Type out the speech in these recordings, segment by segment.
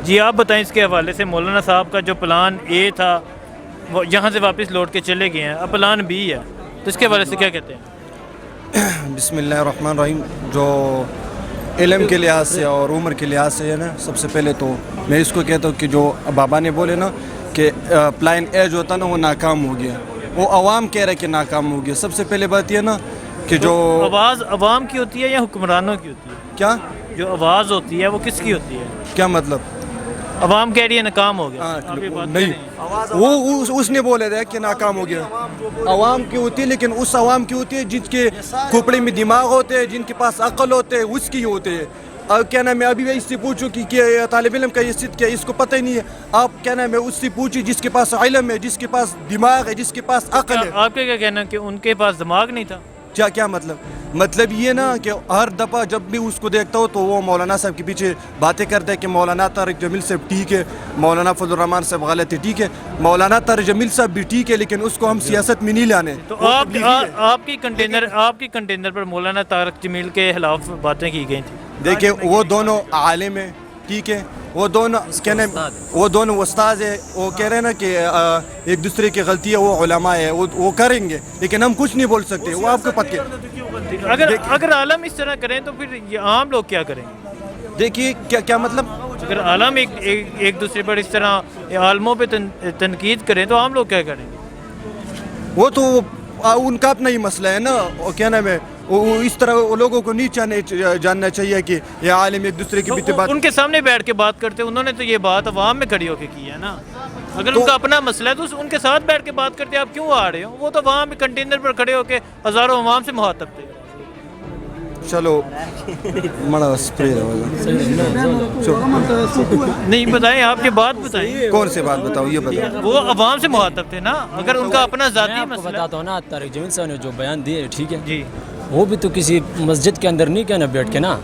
جی آپ بتائیں اس کے حوالے سے، مولانا صاحب کا جو پلان اے تھا وہ یہاں سے واپس لوٹ کے چلے گئے ہیں، اب پلان بی ہے، تو اس کے حوالے سے کیا کہتے ہیں؟ بسم اللہ الرحمن الرحیم. جو علم کے لحاظ سے اور عمر کے لحاظ سے ہے نا، سب سے پہلے تو میں اس کو کہتا ہوں کہ جو بابا نے بولے نا کہ پلان اے جو ہوتا نا وہ ناکام ہو گیا، وہ عوام کہہ رہے کہ ناکام ہو گیا. سب سے پہلے بات یہ نا کہ جو آواز عوام کی ہوتی ہے یا حکمرانوں کی ہوتی ہے؟ کیا جو آواز ہوتی ہے وہ کس کی ہوتی ہے؟ کیا مطلب؟ عوام کہہ رہی ہے ناکام ہو گیا، آپ یہ بات نہیں، وہ اس نے بولے تھے کہ ناکام ہو گیا. عوام کی ہوتی ہے، لیکن اس عوام کی ہوتی ہے جن کے کھوپڑے میں دماغ ہوتے ہیں، جن کے پاس عقل ہوتے ہیں، اس کی ہوتے ہیں. کیا نام ہے، ابھی میں اس سے پوچھوں کہ طالب علم کا یہ صد کیا، اس کو پتہ ہی نہیں ہے. آپ کیا نام ہے اس سے پوچھیں جس کے پاس علم ہے، جس کے پاس دماغ ہے، جس کے پاس عقل ہے. آپ کا کیا کہنا ہے کہ ان کے پاس دماغ نہیں تھا؟ کیا مطلب یہ نا کہ ہر دفعہ جب بھی اس کو دیکھتا ہوں تو وہ مولانا صاحب کے پیچھے باتیں کرتا ہے کہ مولانا طارق جمیل صاحب ٹھیک ہے، مولانا فضل الرحمان صاحب غلط ہے. ٹھیک ہے، مولانا طارق جمیل صاحب بھی ٹھیک ہے، لیکن اس کو ہم سیاست میں نہیں لانے. تو آپ کی کنٹینر پر مولانا طارق جمیل کے خلاف باتیں کی گئی تھیں. دیکھیں وہ دونوں عالم ہیں، ٹھیک ہے، وہ دونوں استاد ہیں. وہ کہہ رہے ہیں نا کہ ایک دوسرے کی غلطی ہے، وہ علماء ہے، وہ کریں گے، لیکن ہم کچھ نہیں بول سکتے. وہ آپ کو پتہ ہے. اگر عالم اس طرح کریں تو پھر یہ عام لوگ کیا کریں گے؟ دیکھیے کیا مطلب، اگر عالم ایک دوسرے پر اس طرح عالموں پہ تنقید کریں تو عام لوگ کیا کریں گے؟ وہ تو ان کا اپنا ہی مسئلہ ہے نا. کیا نام ہے، وہ اس طرح لوگوں کو نہیں جاننا چاہیے کہ یہ عالم ایک دوسرے کی بھی بات. ان کے سامنے بیٹھ کے بات کرتے، انہوں نے تو یہ بات عوام میں کھڑی ہو کے کی ہے نا. اگر ان کا اپنا مسئلہ ہے تو ان کے ساتھ بیٹھ کے بات کرتے، آپ کیوں آ رہے ہو؟ وہ تو وہاں پہ کنٹینر پر کھڑے ہو کے ہزاروں عوام سے مخاطب تھے. چلو نہیں بتائیں، آپ یہ بات بتائیں. کون سے بات بتاؤ، یہ بتاؤ. وہ عوام سے مخاطب تھے نا. اگر ان کا اپنا ذاتی مسئلہ، بتاتا ہوں نا، طارق جمیل صاحب نے جو بیان دیے ٹھیک ہے جی، وہ بھی تو کسی مسجد کے اندر نہیں کہنا بیٹھ کے نا،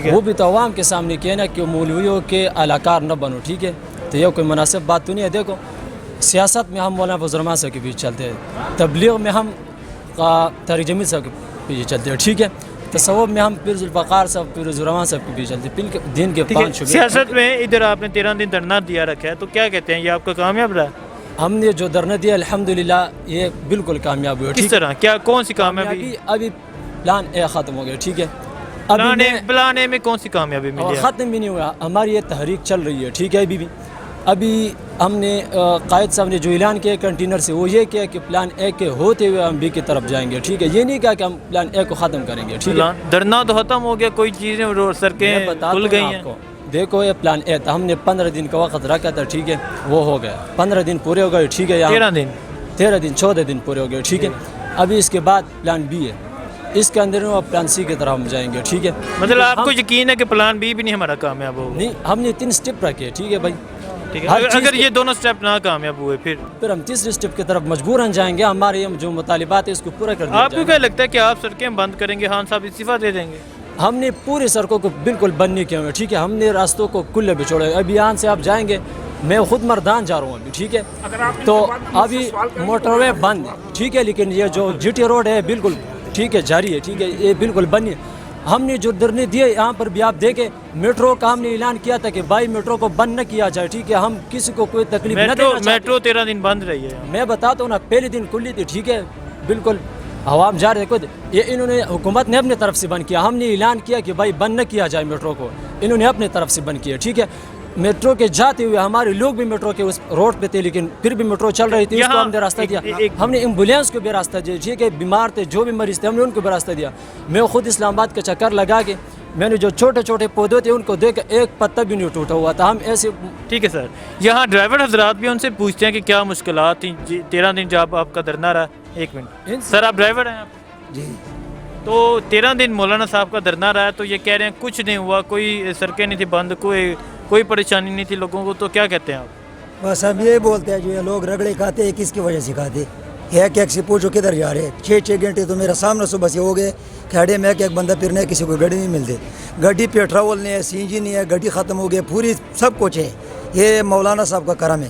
وہ بھی تو عوام کے سامنے کہنا کہ مولویوں کے اعلاکار نہ بنو. ٹھیک ہے، تو یہ کوئی مناسب بات تو نہیں ہے. دیکھو سیاست میں ہم مولانا فضل الرحمان صاحب کے پیچھے چلتے ہیں، تبلیغ میں ہم طارق جمیل صاحب کے پیچھے چلتے ہیں. ٹھیک ہے، تصوف میں ہم پیر ذوالفقار صاحب، پیر الرحمان صاحب کے پیچھے چلتے ہیں. دین کے 5 شعبے. سیاست میں ادھر آپ نے 13 دن دھرنا دیا رکھا ہے، تو کیا کہتے ہیں، یہ آپ کا کامیاب رہا؟ ہم نے جو دھرنا دیا الحمدللہ یہ بالکل کامیاب ہوئے. کس طرح، کیا کون سی کامیابی؟ ابھی پلان اے ختم ہو گیا. ٹھیک ہے، پلان اے میں کون سی کامیابی ملی؟ ختم بھی نہیں ہوا، ہماری یہ تحریک چل رہی ہے. ٹھیک ہے، ابھی ہم نے قائد صاحب نے جو اعلان کیا کنٹینر سے، وہ یہ کیا کہ پلان اے کے ہوتے ہوئے ہم بی کی طرف جائیں گے. ٹھیک ہے، یہ نہیں کہا کہ ہم پلان اے کو ختم کریں گے. ٹھیک ہے، دھرنا تو ختم ہو گیا، کوئی چیزیں سڑکیں کھل گئی ہیں. دیکھو یہ پلان اے تھا، ہم نے 15 دن کا وقت رکھا تھا. ٹھیک ہے، وہ ہو گیا، 15 دن پورے ہو گئے. ٹھیک ہے، 13 دن 14 دن پورے ہو گئے. ٹھیک ہے، ابھی اس کے بعد پلان بی ہے، اس کے اندر پلان سی کی طرف ہم جائیں گے. ٹھیک ہے، مطلب آپ کو یقین ہے کہ پلان بی بھی نہیں ہمارا کامیاب ہوگا؟ نہیں، ہم نے 3 سٹیپ رکھے. ٹھیک ہے بھائی، اگر یہ دونوں سٹیپ نہ کامیاب ہوئے پھر ہم تیسرے سٹیپ کی طرف مجبوراً جائیں گے. ہمارے جو مطالبات ہیں اس کو پورا کرنا. آپ کو کیا لگتا ہے کہ آپ سڑکیں بند کریں گے، خان صاحب استعفیٰ دے دیں گے؟ ہم نے پوری سڑکوں کو بالکل بند نہیں کیا ہوئے. ٹھیک ہے، ہم نے راستوں کو کھلے بھی چھوڑے. ابھی یہاں سے آپ جائیں گے، میں خود مردان جا رہا ہوں ابھی. ٹھیک ہے، تو ابھی موٹر وے بند ہے. ٹھیک ہے، لیکن یہ جو جی ٹی روڈ ہے بالکل ٹھیک ہے جاری ہے. ٹھیک ہے، یہ بالکل بند ہے. ہم نے جو دھرنے دیے یہاں پر بھی آپ دیکھیں، میٹرو کا ہم نے اعلان کیا تھا کہ بھائی میٹرو کو بند نہ کیا جائے. ٹھیک ہے، ہم کسی کو کوئی تکلیف نہ دینا چاہتے. میٹرو 13 دن بند رہی ہے. میں بتاتا ہوں نا، پہلے دن کھلی تھی. ٹھیک ہے، بالکل عوام جا رہے خود. یہ انہوں نے حکومت نے اپنے طرف سے بند کیا. ہم نے اعلان کیا کہ بھائی بند نہ کیا جائے میٹرو کو، انہوں نے اپنے طرف سے بند کیا. ٹھیک ہے، میٹرو کے جاتے ہوئے ہمارے لوگ بھی میٹرو کے اس روڈ پہ تھے، لیکن پھر بھی میٹرو چل رہی تھی. اس کو ہم نے راستہ دیا. ہم نے ایمبولینس کو بھی راستہ دیا. ٹھیک ہے، بیمار تھے، جو بھی مریض تھے، ہم نے ان کو بھی راستہ دیا. میں خود اسلام آباد کا چکر لگا کے میں نے جو چھوٹے چھوٹے پودے تھے ان کو دیکھ ایک پتا بھی نہیں ٹوٹا ہوا تھا. ہم ایسے. ٹھیک ہے سر، یہاں ڈرائیور حضرات بھی ان سے پوچھتے ہیں کہ کیا مشکلات تھیں 13 دن جب آپ کا دھرنا رہا. ایک منٹ سر، آپ ڈرائیور ہیں آپ؟ جی. تو 13 دن مولانا صاحب کا دھرنا رہا ہے، تو یہ کہہ رہے ہیں کچھ نہیں ہوا، کوئی سڑکیں نہیں تھی بند، کوئی پریشانی نہیں تھی لوگوں کو، تو کیا کہتے ہیں آپ؟ بس اب یہ بولتے ہیں جو یہ لوگ رگڑے کھاتے ہیں کس کی وجہ سے کھاتے. ایک سے پوچھو کدھر جا رہے. 6 گھنٹے تو میرا سامنے صبح سے ہو گئے، کھڑے میں ایک بندہ پھرنا ہے، کسی کو گاڑی نہیں ملتی. گاڑی پیٹرول نہیں ہے، سی این جی نہیں ہے، گاڑی ختم ہو گئی پوری، سب کچھ ہے. یہ مولانا صاحب کا کرم ہے.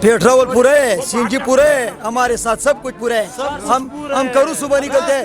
پیٹرول پورے ہے, سی این جی پورے ہے, ہمارے ساتھ سب کچھ پورا ہے. ہم کرو صبح نکلتے ہیں.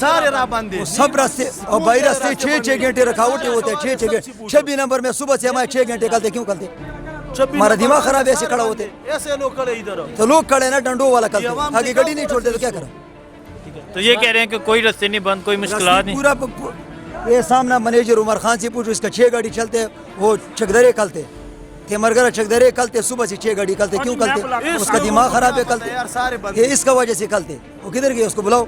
سارے راہ بند ہے. سب راستے اور بائی راستے 6 گھنٹے رکاوٹیں ہوتے ہیں. 6 گھنٹے 26 نمبر میں صبح سے ہمارے 6 گھنٹے کلتے. کیوں کلتے؟ ہمارا دماغ خراب ہے ایسے کھڑا ہوتے. ایسے لوگ کھڑے ادھر. تو لوگ کھڑے نا ڈنڈوں والا کلتے, آگے گاڑی نہیں چھوڑتے تو کیا کریں. تو یہ کہہ رہے ہیں کہ کوئی رستے نہیں بند, کوئی مشکلات نہیں. پورا یہ سامنا منیجر عمر خان سے پوچھو, اس کا 6 گاڑی چلتے, وہ چکدرے کلتے کہ مرگرہ چکدرے کلتے, صبح سے 6 گاڑی کلتے. کیوں کلتے؟ اس کا دماغ خراب ہے کلتے, یہ اس کا وجہ سے کلتے. وہ کدھر گئے, اس کو بلاؤ.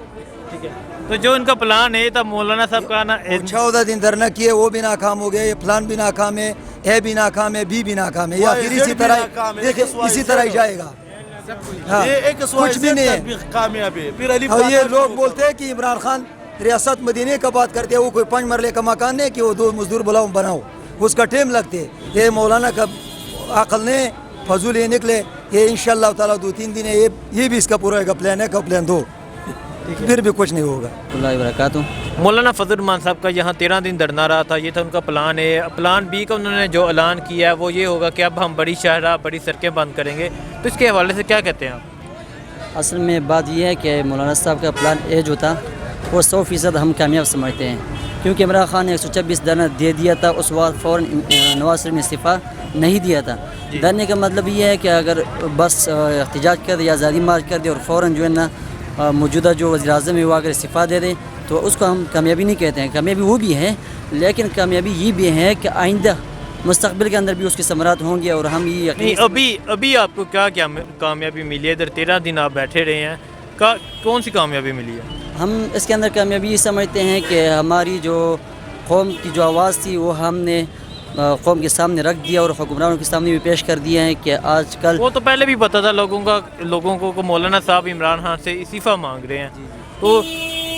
تو جو ان کا پلان ہے تھا مولانا صاحب کا نا 14 دن دھرنا کیے, وہ بھی ناکام ہو گئے. یہ پلان بھی ناکام ہے, اے بھی ناکام ہے, بی بھی ناکام ہے. یا پھر اسی طرح دیکھیں اسی طرح ہی جائے گا. کچھ بھی نہیں ہے. کامیاب ہے. پھر علی اور یہ لوگ بولتے ہیں کہ عمران خان ریاست مدینے کا بات کرتے ہیں, وہ کوئی 5 مرلے کا مکان نہیں کہ وہ 2 مزدور بلاؤ بناؤ, اس کا ٹائم لگتے. یہ مولانا کا عقل نے فضول یہ نکلے. یہ انشاءاللہ تعالیٰ 2-3 دن ہے, یہ بھی اس کا پورا کا پلان ہے, کا پلان 2 پھر بھی کچھ نہیں ہوگا. اللہ وبرکاتہ. مولانا فضل الرحمان صاحب کا یہاں 13 دن دھرنا رہا تھا, یہ تھا ان کا پلان ہے. پلان بی کا انہوں نے جو اعلان کیا ہے وہ یہ ہوگا کہ اب ہم بڑی شاہراہ بڑی سڑکیں بند کریں گے. تو اس کے حوالے سے کیا کہتے ہیں آپ؟ اصل میں بات یہ ہے کہ مولانا صاحب کا پلان اے جو تھا وہ 100% ہم کامیاب سمجھتے ہیں, کیونکہ عمران خان نے 126 دھرنا دے دیا تھا. اس وقت فوراً نواز شریف نے استعفیٰ نہیں دیا تھا. دھرنے کا مطلب یہ ہے کہ اگر بس احتجاج کر دے یا آزادی مارچ کر دے اور فوراً جو ہے نا موجودہ جو وزیر اعظم ہے وہ اگر استعفیٰ دے دے تو اس کو ہم کامیابی نہیں کہتے ہیں. کامیابی وہ بھی ہے, لیکن کامیابی یہ بھی ہے کہ آئندہ مستقبل کے اندر بھی اس کی ثمرات ہوں گے. اور ہم یہ نہیں, ابھی آپ کو کیا کامیابی ملی ہے؟ ادھر 13 دن آپ بیٹھے رہے ہیں, کون سی کامیابی ملی ہے؟ ہم اس کے اندر کامیابی یہ سمجھتے ہیں کہ ہماری جو قوم کی جو آواز تھی وہ ہم نے قوم کے سامنے رکھ دیا اور حکمرانوں کے سامنے بھی پیش کر دیا ہے کہ آج کل وہ تو پہلے بھی پتہ تھا لوگوں کو مولانا صاحب عمران خان سے استعفیٰ مانگ رہے ہیں. تو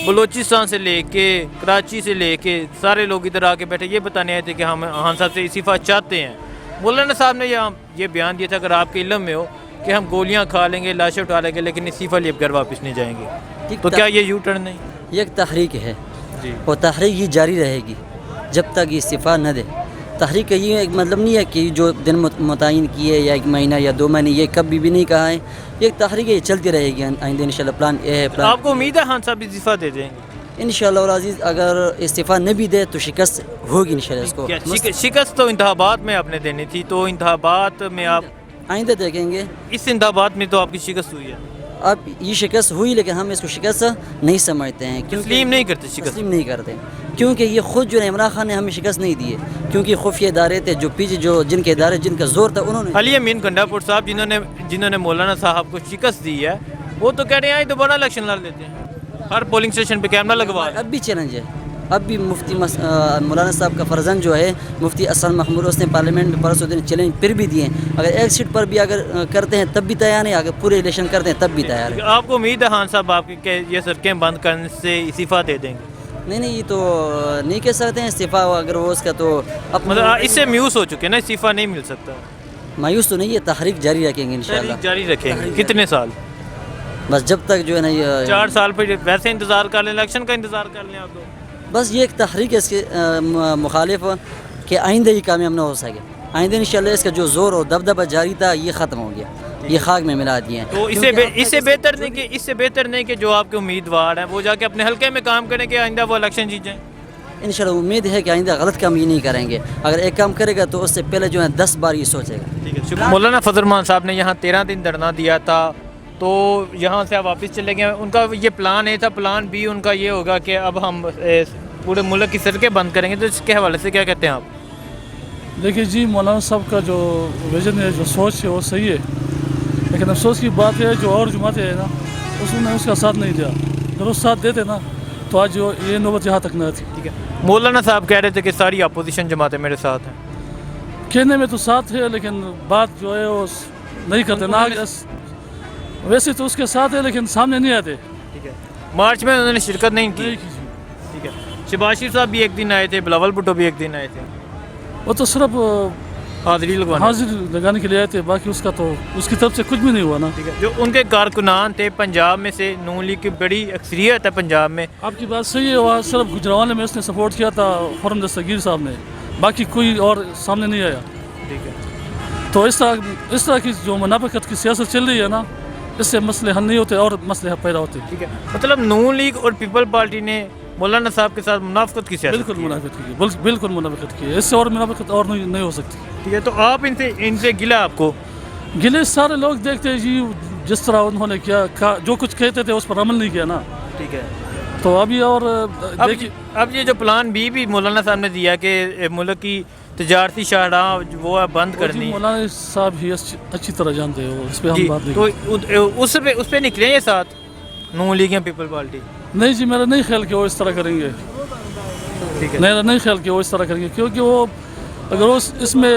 بلوچستان سے لے کے کراچی سے لے کے سارے لوگ ادھر آ کے بیٹھے یہ بتانے آئے تھے کہ ہم خان صاحب سے استعفیٰ چاہتے ہیں. مولانا صاحب نے یہ بیان دیا تھا اگر آپ کے علم میں ہو کہ ہم گولیاں کھا لیں گے, لاشیں اٹھا لیں گے, لیکن استعفیٰ لیے گھر واپس نہیں جائیں گے. تو کیا یہ یو ٹرن نہیں؟ یہ ایک تحریک ہے جی, اور تحریک یہ جاری رہے گی جب تک یہ استعفیٰ نہ دے. تحریک کا یہ ایک مطلب نہیں ہے کہ جو دن متعین کیے یا 1 مہینہ یا 2 مہینے, یہ کبھی بھی نہیں کہا ہے. یہ ایک تحریک ہے, یہ چلتی رہے گی آئندہ انشاءاللہ. پلان اے ہے. آپ کو امید ہے خان صاحب استعفیٰ دے دیں گے انشاءاللہ العزیز. اگر استعفیٰ نہ بھی دے تو شکست ہوگی انشاءاللہ اس کو. شکست تو انتخابات میں آپ نے دینی تھی, تو انتخابات میں آپ آئندہ دیکھیں گے. اس انتخابات میں تو آپ کی شکست ہوئی ہے. اب یہ شکست ہوئی لیکن ہم اس کو شکست نہیں سمجھتے ہیں. تسلیم نہیں کرتے شکست, تسلیم نہیں کرتے, کیونکہ یہ خود جو ہے عمران خان نے ہمیں شکست نہیں دی ہے. کیونکہ خفیہ ادارے تھے جو پیچھے جو جن کے ادارے جن کا زور تھا انہوں نے. علی امین گنڈا پور صاحب جنہوں نے مولانا صاحب کو شکست دی ہے, وہ تو کہہ رہے ہیں دوبارہ الیکشن لڑ لیتے ہیں, ہر پولنگ اسٹیشن پہ کیمرہ لگوا. اب بھی چیلنج ہے. اب بھی مفتی مولانا صاحب کا فرزند جو ہے مفتی اسد محمود, اس نے پارلیمنٹ میں پرسوں دن چیلنج پھر بھی دیے ہیں. اگر ایک سیٹ پر بھی اگر کرتے ہیں تب بھی تیار ہے, اگر پورے الیکشن کرتے ہیں تب بھی تیار ہے. آپ کو امید ہے خان صاحب آپ کی کہ یہ سڑکیں بند کرنے سے استعفیٰ دے دیں گے؟ نہیں, یہ تو نہیں کہہ سکتے ہیں استعفیٰ اگر وہ اس کا تو مطلب اس سے میوس ہو چکے نا, استعفیٰ نہیں مل سکتا. مایوس تو نہیں ہے, تحریک جاری رکھیں گے انشاءاللہ. جاری رکھیں گے. کتنے سال؟ بس جب تک جو ہے نا یہ 4 سال پہ ویسے انتظار کر لیں, الیکشن کا انتظار کر لیں آپ لوگ. بس یہ ایک تحریک ہے اس کے مخالف کہ آئندہ ہی کامیاب نہ ہو سکے. آئندہ انشاءاللہ اس کا جو زور اور دبدبہ جاری تھا یہ ختم ہو گیا, یہ خاک میں ملا دیے ہیں. تو اس سے بہتر نہیں کہ جو آپ کے امیدوار ہیں وہ جا کے اپنے حلقے میں کام کریں کہ آئندہ وہ الیکشن جیت جائیں. انشاءاللہ امید ہے کہ آئندہ غلط کام یہ نہیں کریں گے. اگر ایک کام کرے گا تو اس سے پہلے جو ہے 10 بار یہ سوچے گا. ٹھیک ہے, شکریہ. مولانا فضل الرحمان صاحب نے یہاں 13 دن دھرنا دیا تھا, تو یہاں سے آپ واپس چلے گئے. ان کا یہ پلان اے تھا, پلان بی ان کا یہ ہوگا کہ اب ہم پورے ملک کی سڑکیں بند کریں گے. تو اس کے حوالے سے کیا کہتے ہیں آپ؟ دیکھیے جی, مولانا صاحب کا جو ویژن ہے, جو سوچ ہے وہ صحیح ہے, لیکن افسوس کی بات ہے جو اور جماعتیں ہیں نا اس نے اس کا ساتھ نہیں دیا. اگر وہ ساتھ دیتے نا تو آج یہ نوبت یہاں تک نہ آتی. ٹھیک ہے, مولانا صاحب کہہ رہے تھے کہ ساری اپوزیشن جماعتیں میرے ساتھ ہیں. کہنے میں تو ساتھ ہے لیکن بات جو ہے وہ نہیں کرتے نا. ویسے تو اس کے ساتھ ہے لیکن سامنے نہیں آتے. ٹھیک ہے, مارچ میں انہوں نے شرکت نہیں کی. ٹھیک ہے, شہباز شریف صاحب بھی ایک دن آئے تھے, بلاول بھٹو بھی ایک دن آئے تھے. وہ تو صرف حاضری لگوانا. حاضر لگانے کے لیے آئے تھے, باقی اس کا تو اس کی طرف سے کچھ بھی نہیں ہوا نا. ٹھیک ہے. جو ان کے کارکنان تھے پنجاب میں سے, نون لیگ کی بڑی اکثریت ہے پنجاب میں, آپ کی بات صحیح ہے, وہاں صرف گجرانوالے میں اس نے سپورٹ کیا تھا خرم دستگیر صاحب نے, باقی کوئی اور سامنے نہیں آیا. ٹھیک ہے, تو اس طرح کی جو منافقت کی سیاست چل رہی ہے نا, اس سے مسئلے حل نہیں ہوتے اور مسئلے پیدا ہوتے. ٹھیک ہے. مطلب نون لیگ اور پیپل پارٹی نے مولانا صاحب کے ساتھ منافقت کی سیاست بالکل کی ہے. منافقت کی, بالکل منافقت کی ہے, اس سے اور منافقت اور نہیں ہو سکتی. ٹھیک ہے. تو آپ ان سے گلا آپ کو گلے سارے لوگ دیکھتے ہیں جی, جس طرح انہوں نے کیا جو کچھ کہتے تھے اس پر عمل نہیں کیا نا. ٹھیک ہے. تو ابھی اور دیکھیے اب یہ جو پلان بھی مولانا صاحب نے دیا کہ ملک کی تجارتی شاہراہ وہ ہے بند کرنی, مولانا صاحب ہی اچھی طرح جانتے ہیں, اس پہ ہم جی, بات نہیں تو اس پہ نکلیں یہ ساتھ نون لیگ یا پیپل پارٹی. نہیں جی, میرا نہیں خیال کہ وہ اس طرح کریں گے. ٹھیک ہے. میرا نہیں خیال کہ وہ اس طرح کریں گے, کیونکہ وہ اگر وہ اس میں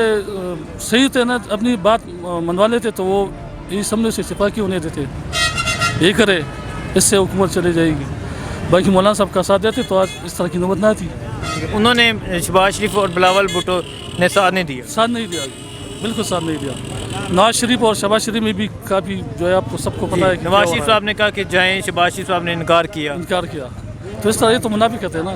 صحیح تھے نا, اپنی بات منوا لیتے تو وہ یہ سمجھو سے استعفیٰ کیوں نہیں دیتے, یہ کرے اس سے حکومت چلی جائے گی. باقی مولانا صاحب کا ساتھ دیتے تو آج اس طرح کی نوبت نہ تھی. انہوں نے شہباز شریف اور بلاول بھٹو نے ساتھ نہیں دیا. ساتھ نہیں دیا, بالکل ساتھ نہیں دیا. نواز شریف اور شہباز شریف میں بھی کافی جو ہے آپ کو سب کو پتہ ہے کہ نواز شریف صاحب نے کہا کہ جائیں, شہباز شریف صاحب نے انکار کیا. انکار کیا, تو اس طرح یہ تو منافقت ہے نا.